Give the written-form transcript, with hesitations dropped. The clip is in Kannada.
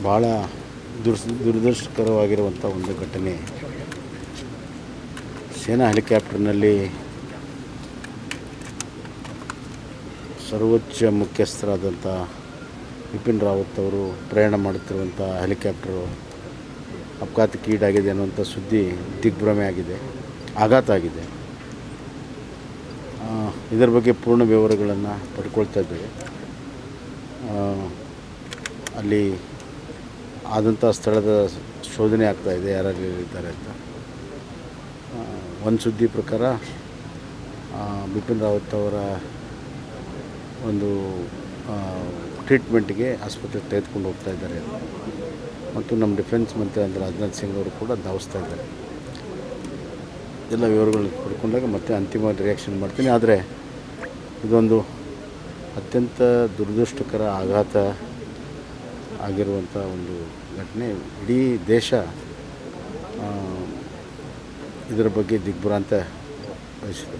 ಭಾಳ ದುರದೃಷ್ಟಕರವಾಗಿರುವಂಥ ಒಂದು ಘಟನೆ. ಸೇನಾ ಹೆಲಿಕಾಪ್ಟರ್ನಲ್ಲಿ ಸರ್ವೋಚ್ಚ ಮುಖ್ಯಸ್ಥರಾದಂಥ ಬಿಪಿನ್ ರಾವತ್ ಅವರು ಪ್ರಯಾಣ ಮಾಡುತ್ತಿರುವಂಥ ಹೆಲಿಕಾಪ್ಟರು ಅಪಘಾತಕ್ಕೀಡಾಗಿದೆ ಅನ್ನುವಂಥ ಸುದ್ದಿ ದಿಗ್ಭ್ರಮೆ ಆಗಿದೆ, ಆಘಾತ ಆಗಿದೆ. ಇದರ ಬಗ್ಗೆ ಪೂರ್ಣ ವಿವರಗಳನ್ನು ಪಡ್ಕೊಳ್ತಾ ಇದ್ದೇವೆ. ಅಲ್ಲಿ ಆದಂಥ ಸ್ಥಳದ ಶೋಧನೆ ಆಗ್ತಾಯಿದೆ, ಯಾರಲ್ಲಿ ಇದ್ದಾರೆ ಅಂತ. ಒಂದು ಸುದ್ದಿ ಪ್ರಕಾರ ಬಿಪಿನ್ ರಾವತ್ ಅವರ ಒಂದು ಟ್ರೀಟ್ಮೆಂಟ್ಗೆ ಆಸ್ಪತ್ರೆಗೆ ತೆಗೆದುಕೊಂಡು ಹೋಗ್ತಾ ಇದ್ದಾರೆ ಮತ್ತು ನಮ್ಮ ಡಿಫೆನ್ಸ್ ಮಂತ್ರಿ ಅಂದರೆ ರಾಜನಾಥ್ ಸಿಂಗ್ ಅವರು ಕೂಡ ಧಾವಿಸ್ತಾ ಇದ್ದಾರೆ. ಎಲ್ಲ ವಿವರಗಳನ್ನ ಪಡ್ಕೊಂಡಾಗ ಮತ್ತೆ ಅಂತಿಮ ರಿಯಾಕ್ಷನ್ ಮಾಡ್ತೀನಿ. ಆದರೆ ಇದೊಂದು ಅತ್ಯಂತ ದುರದೃಷ್ಟಕರ ಆಘಾತ ಆಗಿರುವಂಥ ಒಂದು ಘಟನೆ. ಇಡೀ ದೇಶ ಇದರ ಬಗ್ಗೆ ದಿಗ್ಭ್ರಾಂತ ವಹಿಸಿದೆ.